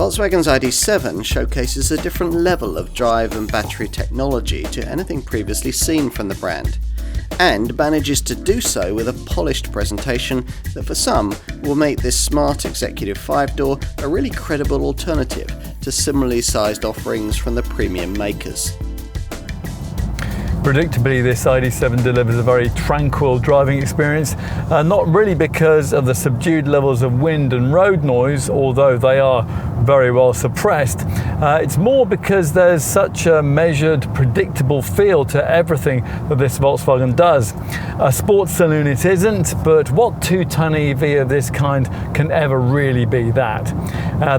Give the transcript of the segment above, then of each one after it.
Volkswagen's ID.7 showcases a different level of drive and battery technology to anything previously seen from the brand, and manages to do so with a polished presentation that for some will make this smart executive 5-door a really credible alternative to similarly sized offerings from the premium makers. Predictably, this ID.7 delivers a very tranquil driving experience, not really because of the subdued levels of wind and road noise, although they are very well suppressed. It's more because there's such a measured, predictable feel to everything that this Volkswagen does. A sports saloon it isn't, but what two-ton EV of this kind can ever really be that?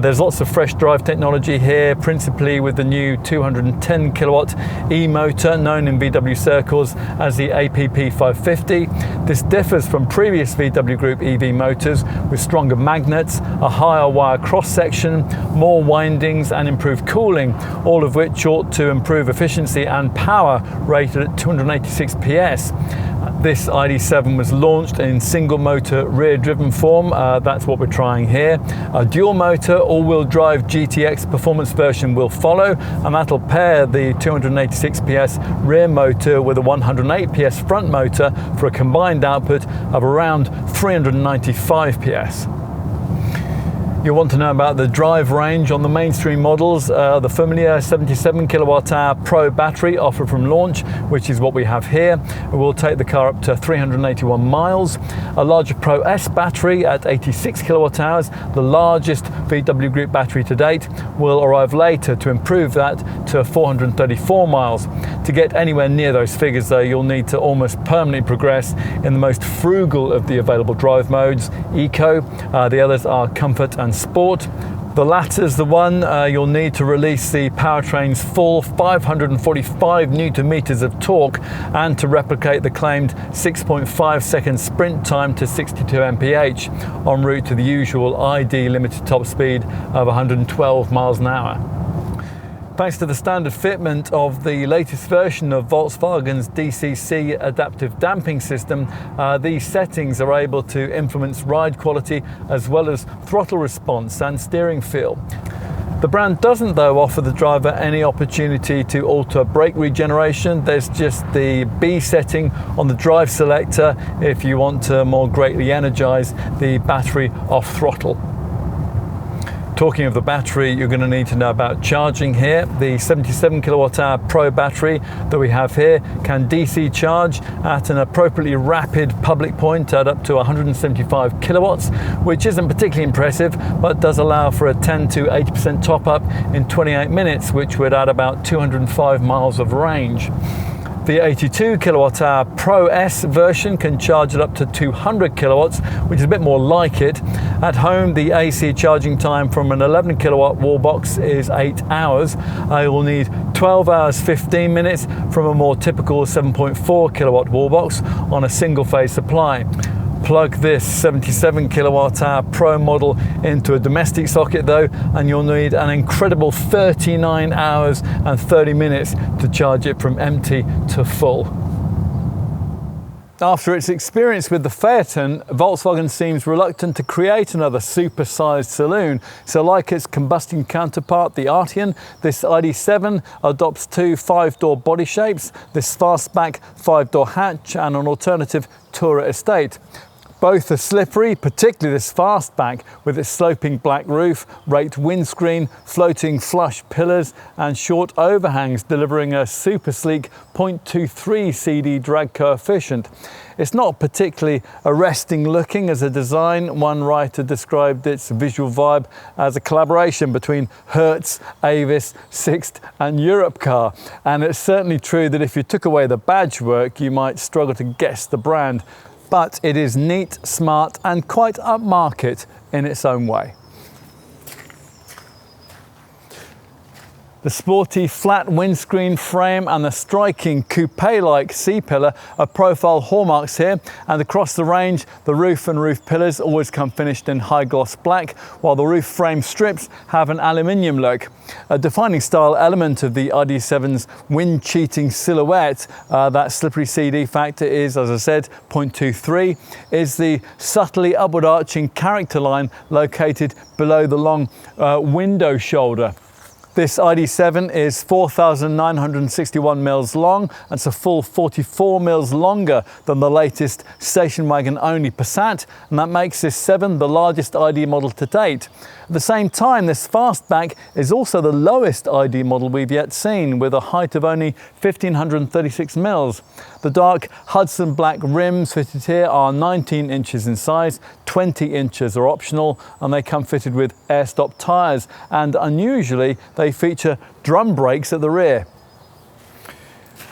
There's lots of fresh drive technology here, principally with the new 210 kilowatt e-motor known in VW circles as the APP 550. This differs from previous VW Group EV motors with stronger magnets, a higher wire cross-section, more windings and improved cooling, all of which ought to improve efficiency and power, rated at 286 PS. This ID.7 was launched in single motor rear driven form, that's what we're trying here. A dual motor all-wheel drive GTX performance version will follow, and that'll pair the 286 PS rear motor with a 108 PS front motor for a combined output of around 395 PS. You'll want to know about the drive range on the mainstream models. The familiar 77 kilowatt hour Pro battery offered from launch, which is what we have here, will take the car up to 381 miles. A larger Pro S battery at 86 kilowatt hours, the largest VW Group battery to date, will arrive later to improve that to 434 miles. To get anywhere near those figures though, you'll need to almost permanently progress in the most frugal of the available drive modes, Eco. The others are Comfort and Sport. The latter's the one you'll need to release the powertrain's full 545 newton meters of torque and to replicate the claimed 6.5 second sprint time to 62 mph en route to the usual ID limited top speed of 112 miles an hour. Thanks to the standard fitment of the latest version of Volkswagen's DCC adaptive damping system, these settings are able to influence ride quality as well as throttle response and steering feel. The brand doesn't though offer the driver any opportunity to alter brake regeneration. There's just the B setting on the drive selector if you want to more greatly energize the battery off throttle. Talking of the battery, you're going to need to know about charging here. The 77 kilowatt hour Pro battery that we have here can DC charge at an appropriately rapid public point at up to 175 kilowatts, which isn't particularly impressive, but does allow for a 10 to 80% top up in 28 minutes, which would add about 205 miles of range. The 82 kilowatt hour Pro S version can charge it up to 200 kilowatts, which is a bit more like it. At home, the AC charging time from an 11 kilowatt wall box is 8 hours. I will need 12 hours 15 minutes from a more typical 7.4 kilowatt wall box on a single phase supply. Plug this 77 kilowatt hour Pro model into a domestic socket though, and you'll need an incredible 39 hours and 30 minutes to charge it from empty to full. After its experience with the Phaeton, Volkswagen seems reluctant to create another super-sized saloon. So like its combustion counterpart, the Arteon, this ID.7 adopts two 5-door body shapes, this fastback 5-door hatch and an alternative Tourer estate. Both are slippery, particularly this fastback with its sloping black roof, raked windscreen, floating flush pillars and short overhangs, delivering a super sleek 0.23 CD drag coefficient. It's not particularly arresting looking as a design. One writer described its visual vibe as a collaboration between Hertz, Avis, Sixt and Europcar. And it's certainly true that if you took away the badge work, you might struggle to guess the brand. But it is neat, smart and quite upmarket in its own way. The sporty flat windscreen frame and the striking coupe-like C-pillar are profile hallmarks here, and across the range the roof and roof pillars always come finished in high gloss black, while the roof frame strips have an aluminium look. A defining style element of the ID.7's wind-cheating silhouette, that slippery CD factor is, as I said, 0.23, is the subtly upward arching character line located below the long window shoulder. This ID.7 is 4,961 mils long. That's a full 44 mils longer than the latest station wagon only Passat, and that makes this 7 the largest ID model to date. At the same time, this fastback is also the lowest ID model we've yet seen, with a height of only 1,536 mils. The dark Hudson black rims fitted here are 19 inches in size, 20 inches are optional, and they come fitted with air-stop tyres, and unusually they feature drum brakes at the rear.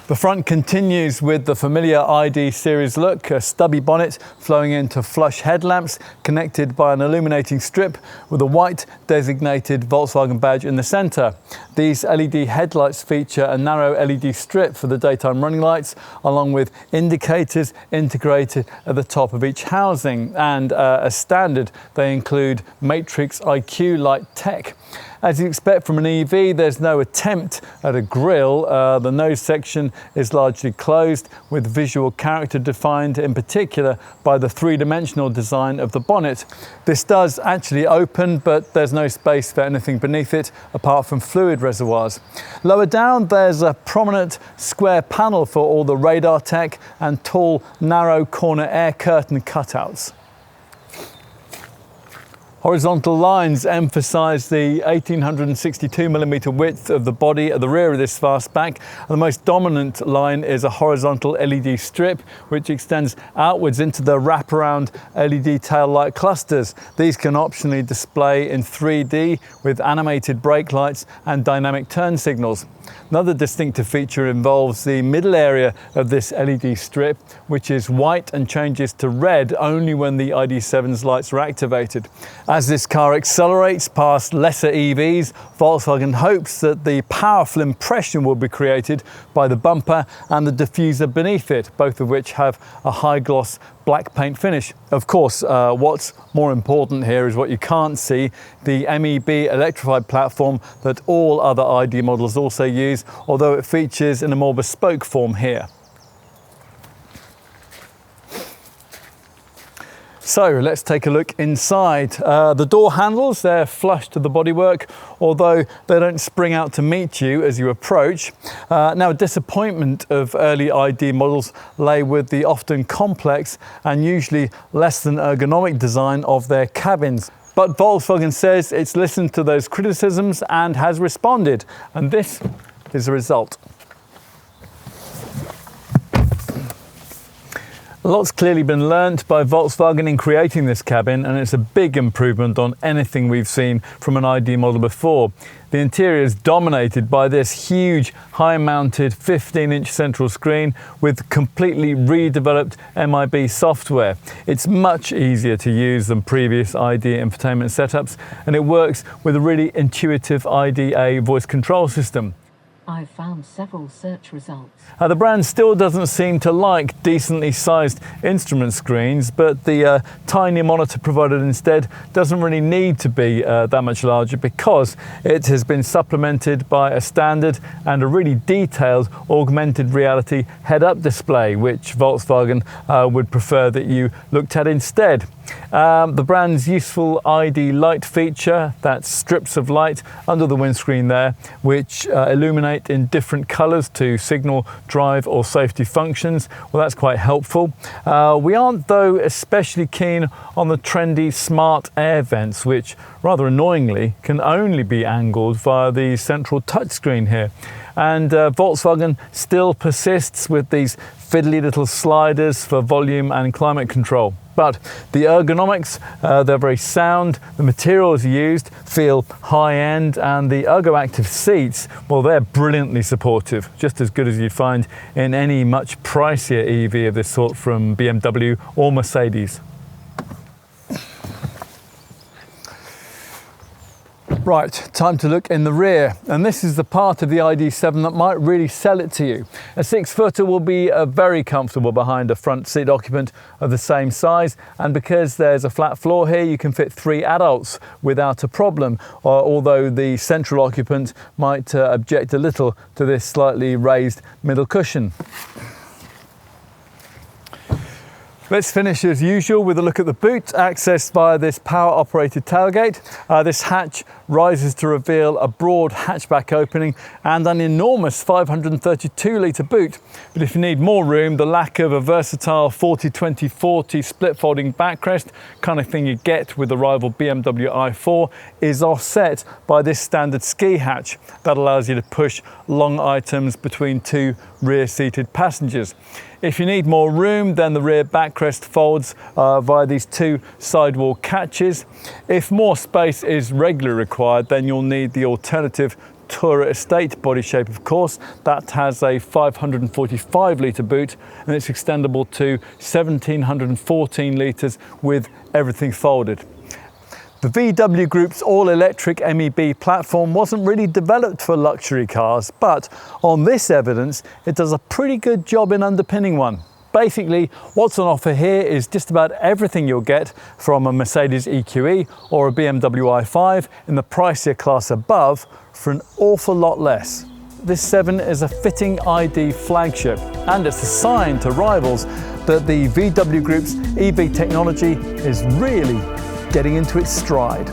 The front continues with the familiar ID series look, a stubby bonnet flowing into flush headlamps connected by an illuminating strip with a white designated Volkswagen badge in the centre. These LED headlights feature a narrow LED strip for the daytime running lights, along with indicators integrated at the top of each housing, and as standard they include Matrix IQ light tech. As you'd expect from an EV, there's no attempt at a grille. The nose section is largely closed, with visual character defined in particular by the three-dimensional design of the bonnet. This does actually open, but there's no space for anything beneath it apart from fluid reservoirs. Lower down, there's a prominent square panel for all the radar tech and tall, narrow corner air curtain cutouts. Horizontal lines emphasise the 1862mm width of the body at the rear of this fastback. The most dominant line is a horizontal LED strip which extends outwards into the wraparound LED tail light clusters. These can optionally display in 3D with animated brake lights and dynamic turn signals. Another distinctive feature involves the middle area of this LED strip, which is white and changes to red only when the ID.7's lights are activated. As this car accelerates past lesser EVs, Volkswagen hopes that the powerful impression will be created by the bumper and the diffuser beneath it, both of which have a high gloss black paint finish. Of course, what's more important here is what you can't see, the MEB electrified platform that all other ID models also use, although it features in a more bespoke form here. So let's take a look inside. The door handles, they're flush to the bodywork, although they don't spring out to meet you as you approach. Now, a disappointment of early ID models lay with the often complex and usually less than ergonomic design of their cabins. But Volkswagen says it's listened to those criticisms and has responded, and this is the result. A lot's clearly been learnt by Volkswagen in creating this cabin, and it's a big improvement on anything we've seen from an ID model before. The interior is dominated by this huge high-mounted 15-inch central screen with completely redeveloped MIB software. It's much easier to use than previous ID infotainment setups, and it works with a really intuitive IDA voice control system. I've found several search results. The brand still doesn't seem to like decently sized instrument screens, but the tiny monitor provided instead doesn't really need to be that much larger, because it has been supplemented by a standard and a really detailed augmented reality head-up display, which Volkswagen would prefer that you looked at instead. The brand's useful ID light feature, that's strips of light under the windscreen there, which illuminate in different colours to signal drive or safety functions. Well, that's quite helpful. We aren't, though, especially keen on the trendy smart air vents, which rather annoyingly can only be angled via the central touchscreen here. And Volkswagen still persists with these fiddly little sliders for volume and climate control. But the ergonomics, they're very sound, the materials used feel high-end, and the ErgoActive seats, well, they're brilliantly supportive, just as good as you'd find in any much pricier EV of this sort from BMW or Mercedes. Right, time to look in the rear, and this is the part of the ID.7 that might really sell it to you. A 6-footer will be very comfortable behind a front seat occupant of the same size, and because there's a flat floor here, you can fit 3 adults without a problem, although the central occupant might object a little to this slightly raised middle cushion. Let's finish as usual with a look at the boot, accessed via this power-operated tailgate. This hatch rises to reveal a broad hatchback opening and an enormous 532-litre boot. But if you need more room, the lack of a versatile 40-20-40 split-folding backrest, kind of thing you get with the rival BMW i4, is offset by this standard ski hatch that allows you to push long items between 2 rear-seated passengers. If you need more room, then the rear backrest folds via these 2 sidewall catches. If more space is regularly required, then you'll need the alternative Tourer Estate body shape, of course. That has a 545-litre boot, and it's extendable to 1,714 litres with everything folded. The VW Group's all-electric MEB platform wasn't really developed for luxury cars, but on this evidence, it does a pretty good job in underpinning one. Basically, what's on offer here is just about everything you'll get from a Mercedes EQE or a BMW i5 in the pricier class above for an awful lot less. This 7 is a fitting ID flagship, and it's a sign to rivals that the VW Group's EV technology is really getting into its stride.